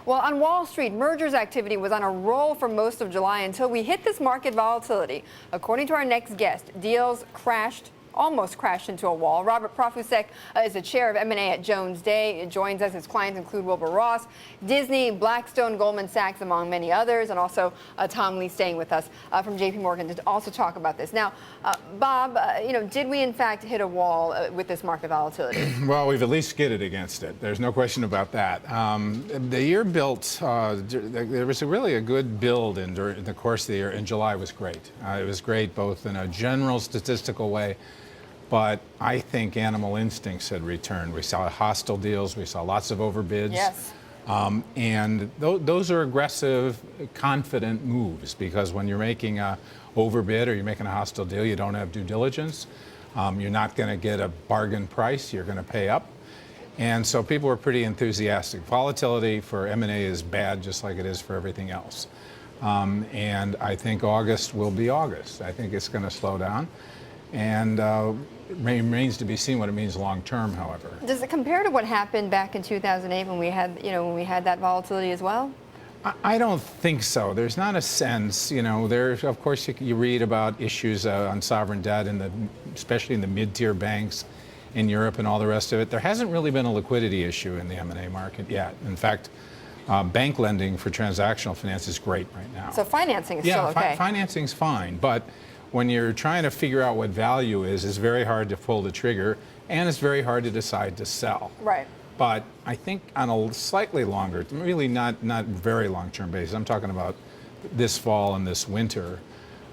Well, on Wall Street, mergers activity was on a roll for most of July until we hit this market volatility. According to our next guest, deals almost crashed into a wall. Robert Profusek is the chair of M&A at Jones Day. It joins us. His clients include Wilbur Ross, Disney, Blackstone, Goldman Sachs, among many others, and also Tom Lee staying with us from JPMorgan to also talk about this. Now, Bob, did we in fact hit a wall with this market volatility? Well, we've at least skidded against it. There's no question about that. The year built, there was really a good build during the course of the year, and July was great. It was great both in a general statistical way, but I think animal instincts had returned. We saw hostile deals. We saw lots of overbids. Yes. And those are aggressive, confident moves, because when you're making a overbid or you're making a hostile deal, you don't have due diligence. You're not going to get a bargain price. You're going to pay up. And so people were pretty enthusiastic. Volatility for M&A is bad, just like it is for everything else. And I think August will be August. I think it's going to slow down. And it remains to be seen what it means long term, however. Does it compare to what happened back in 2008 when we had that volatility as well? I don't think so. There's not a sense, there's, of course, you read about issues on sovereign debt, especially in the mid-tier banks in Europe and all the rest of it. There hasn't really been a liquidity issue in the M&A market yet. In fact, bank lending for transactional finance is great right now. So financing is still okay. Yeah, financing's fine, but when you're trying to figure out what value is, it's very hard to pull the trigger, and it's very hard to decide to sell. Right. But I think on a slightly longer, really not very long-term basis, I'm talking about this fall and this winter,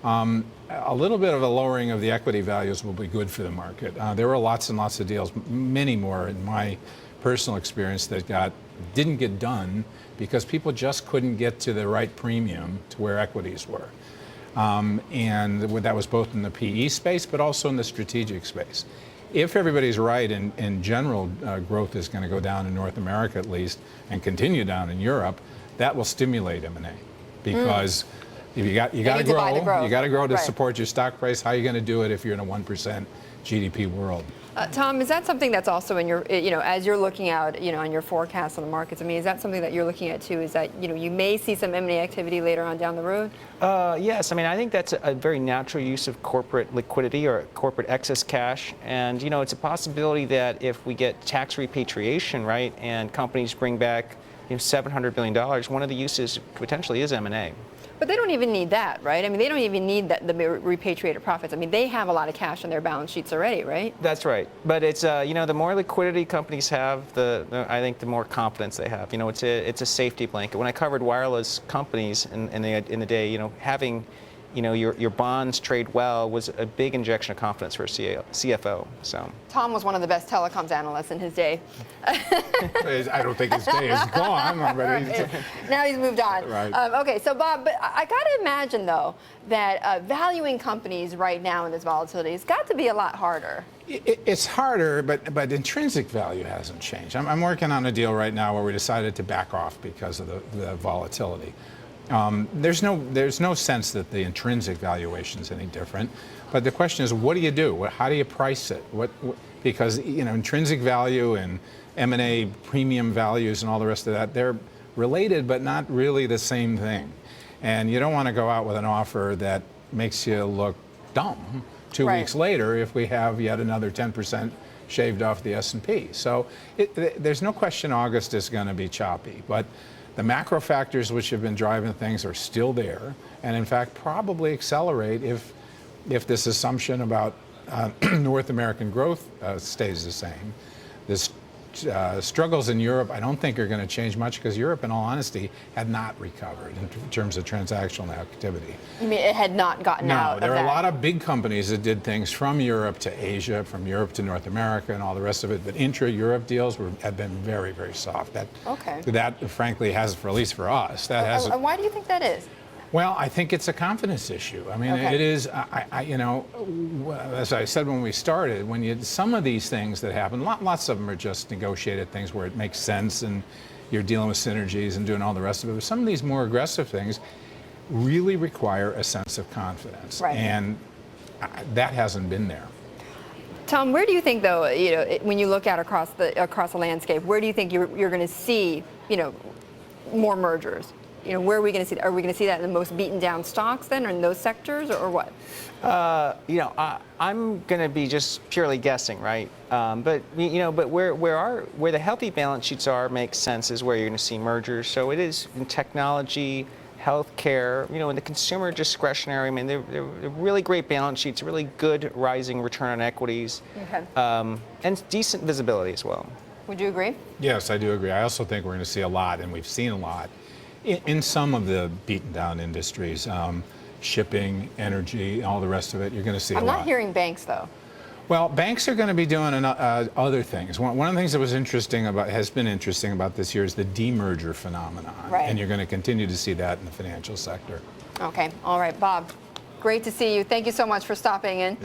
a little bit of a lowering of the equity values will be good for the market. There were lots and lots of deals, many more in my personal experience, that didn't get done because people just couldn't get to the right premium to where equities were. And that was both in the PE space, but also in the strategic space. If everybody's right, in general, growth is going to go down in North America at least, and continue down in Europe, that will stimulate M&A, because if you got to grow to support your stock price. How are you going to do it if you're in a 1% GDP world? Tom, is that something that's also in your, as you're looking out, on your forecast on the markets? I mean, is that something that you're looking at too? Is that, you may see some M&A activity later on down the road? Yes. I mean, I think that's a very natural use of corporate liquidity or corporate excess cash. And, it's a possibility that if we get tax repatriation, right, and companies bring back, $700 billion, one of the uses potentially is M&A. But they don't even need that, right? I mean, they don't even need the repatriated profits. I mean, they have a lot of cash on their balance sheets already, right? That's right. But it's, the more liquidity companies have, I think the more confidence they have. It's a safety blanket. When I covered wireless companies in the day, having, your bonds trade well was a big injection of confidence for a CFO. So Tom was one of the best telecoms analysts in his day. I don't think his day is gone. But now he's moved on. Right. Okay, so Bob, but I got to imagine, though, that valuing companies right now in this volatility has got to be a lot harder. It's harder, but intrinsic value hasn't changed. I'm working on a deal right now where we decided to back off because of the volatility. There's no sense that the intrinsic valuation is any different, but the question is, what do you do? How do you price it? Because intrinsic value and M&A premium values and all the rest of that, they're related but not really the same thing. And you don't want to go out with an offer that makes you look dumb 2 weeks later if we have yet another 10% shaved off the S&P. So there's no question August is going to be choppy, but the macro factors which have been driving things are still there, and in fact probably accelerate if this assumption about North American growth stays the same. This struggles in Europe, I don't think are going to change much, because Europe, in all honesty, had not recovered in terms of transactional activity. You mean it had not gotten out of that? No, there are a lot of big companies that did things from Europe to Asia, from Europe to North America, and all the rest of it. But intra-Europe deals have been very, very soft. That frankly has, for at least for us, that has. And why do you think that is? Well, I think it's a confidence issue. I mean, it is, as I said when we started, some of these things that happen, lots of them are just negotiated things where it makes sense and you're dealing with synergies and doing all the rest of it. But some of these more aggressive things really require a sense of confidence. Right. And that hasn't been there. Tom, where do you think, though, when you look out across the landscape, where do you think you're going to see, more mergers? Where are we going to see that? Are we going to see that in the most beaten down stocks then, or in those sectors, or what? I'm going to be just purely guessing, right? But where the healthy balance sheets makes sense is where you're going to see mergers. So it is in technology, healthcare, in the consumer discretionary. I mean, they're really great balance sheets, really good rising return on equities, Okay. and decent visibility as well. Would you agree? Yes, I do agree. I also think we're going to see a lot, and we've seen a lot in some of the beaten down industries, shipping, energy, all the rest of it. You're going to see a lot. I'm not hearing banks though. Well, banks are going to be doing other things. One of the things that has been interesting about this year is the demerger phenomenon, Right. and you're going to continue to see that in the financial sector. Okay. All right, Bob. Great to see you. Thank you so much for stopping in.